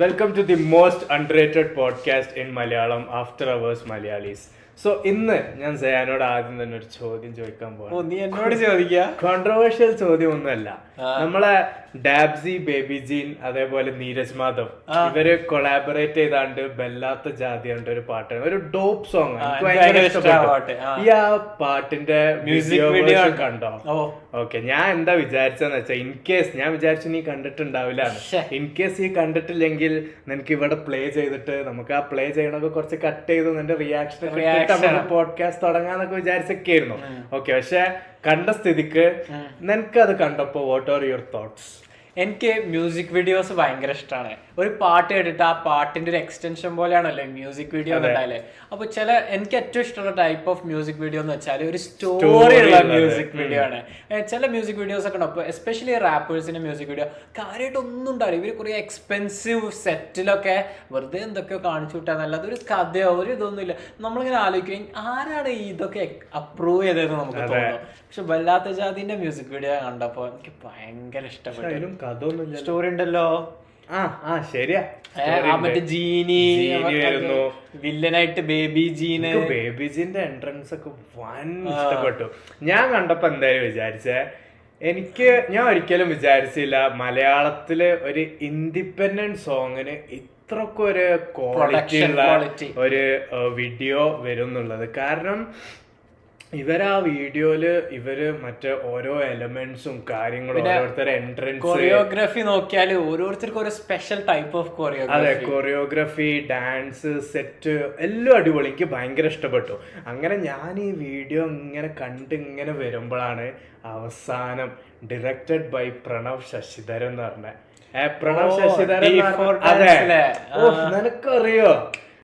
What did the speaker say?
Welcome to the most underrated podcast in Malayalam, After Hours Malayalis. So ഇന്ന് ഞാൻ സയാനോട് ആദ്യം തന്നെ ഒരു ചോദ്യം ചോദിക്കാൻ പോവാം. കോൺട്രവേഴ്ഷ്യൽ ചോദ്യം ഒന്നുമല്ല. നമ്മളെ ഡാബ്സി, ബേബി ജീൻ, അതേപോലെ നീരജ് മാധവ് ഇവര് കൊളാബറേറ്റ് ചെയ്താണ്ട് ബെല്ലാത്ത ജാതി ഒരു പാട്ടാണ്, ഒരു ഡോപ്പ് സോങ്. എനിക്ക് ഭയങ്കര ഇഷ്ടപ്പെട്ടു. ഈ ആ പാട്ടിന്റെ മ്യൂസിക് വീഡിയോ കണ്ടോ? ഓക്കെ, ഞാൻ എന്താ വിചാരിച്ചെന്ന് വെച്ചാൽ, ഇൻ കേസ് ഞാൻ വിചാരിച്ചു നീ കണ്ടിട്ടുണ്ടാവില്ല. ഇൻ കേസ് ഈ കണ്ടിട്ടില്ലെങ്കിൽ നിനക്ക് ഇവിടെ പ്ലേ ചെയ്തിട്ട് നമുക്ക് ആ പ്ലേ ചെയ്യണൊക്കെ കുറച്ച് കട്ട് ചെയ്ത് നിന്റെ റിയാക്ഷൻ പോഡ്കാസ്റ്റ് തുടങ്ങാന്നൊക്കെ വിചാരിച്ചൊക്കെയായിരുന്നു. ഓക്കെ, പക്ഷെ കണ്ട സ്ഥിതിക്ക് നിനക്ക് അത് കണ്ടപ്പോ വാട്ട് ആർ യുവർ തോട്ട്സ്? എനിക്ക് മ്യൂസിക് വീഡിയോസ് ഭയങ്കര ഇഷ്ടമാണ്. ഒരു പാട്ട് കേട്ടിട്ട് ആ പാട്ടിന്റെ ഒരു എക്സ്റ്റൻഷൻ പോലെയാണല്ലോ മ്യൂസിക് വീഡിയോ ഉണ്ടായാലേ. അപ്പൊ എനിക്ക് ഏറ്റവും ഇഷ്ടമുള്ള ടൈപ്പ് ഓഫ് മ്യൂസിക് വീഡിയോ എന്ന് വെച്ചാൽ ഒരു സ്റ്റോറി ഉള്ള മ്യൂസിക് വീഡിയോ ആണ്. ചില മ്യൂസിക് വീഡിയോസ് ഒക്കെ ഉണ്ടാവും, എസ്പെഷ്യലി റാപ്പേഴ്സിന്റെ മ്യൂസിക് വീഡിയോ കാര്യമായിട്ട് ഒന്നും ഉണ്ടാവില്ല. ഇവർ കുറെ എക്സ്പെൻസീവ് സെറ്റിലൊക്കെ വെറുതെ എന്തൊക്കെയോ കാണിച്ചു വിട്ടാന്നല്ലാതെ ഒരു കഥയോ ഒരു ഇതൊന്നുമില്ല. നമ്മളിങ്ങനെ ആലോചിക്കുകയും ആരാണ് ഇതൊക്കെ അപ്രൂവ് ചെയ്തതെന്ന് നമുക്ക് തോന്നും. പക്ഷെ വല്ലാത്ത ജാതിന്റെ മ്യൂസിക് വീഡിയോ കണ്ടപ്പോ എനിക്ക് ഭയങ്കര ഇഷ്ടപ്പെട്ടു. സ്റ്റോറി ഉണ്ടല്ലോ, ശരിയാ. മറ്റേ ജീനി വരുന്നു, വില്ലനായിട്ട് ബേബി ജീന്. ബേബി ജീന്റെ എൻട്രൻസ് ഒക്കെ വൻ ഇഷ്ടപ്പെട്ടു. ഞാൻ കണ്ടപ്പോ എന്തായാലും വിചാരിച്ചേ, ഞാൻ ഒരിക്കലും വിചാരിച്ചില്ല മലയാളത്തില് ഒരു ഇൻഡിപെൻഡന്റ് സോങ്ങിന് ഇത്രക്കും ഒരു ക്വാളിറ്റി ഉള്ള ഒരു വീഡിയോ വരും എന്നുള്ളത്. കാരണം ഇവരാ വീഡിയോയില് മറ്റേ ഓരോ എലമെന്റ്സും കാര്യങ്ങളും ഓരോരുത്തരുടെ എൻട്രൻസ്, കൊറിയോഗ്രാഫി നോക്കിയാൽ ഓരോരുത്തർക്കും ഒരു സ്പെഷ്യൽ ടൈപ്പ് ഓഫ് കൊറിയോഗ്രാഫി. അതെ, കൊറിയോഗ്രാഫി, ഡാൻസ്, സെറ്റ് എല്ലാം അടിപൊളി. എനിക്ക് ഭയങ്കര ഇഷ്ടപ്പെട്ടു. അങ്ങനെ ഞാൻ ഈ വീഡിയോ ഇങ്ങനെ വരുമ്പോഴാണ് അവസാനം ഡയറക്റ്റഡ് ബൈ പ്രണവ് ശശിധരൻ എന്ന് പറഞ്ഞ പ്രണവ് ശശിധരൻ. അതെ, നിനക്കറിയോ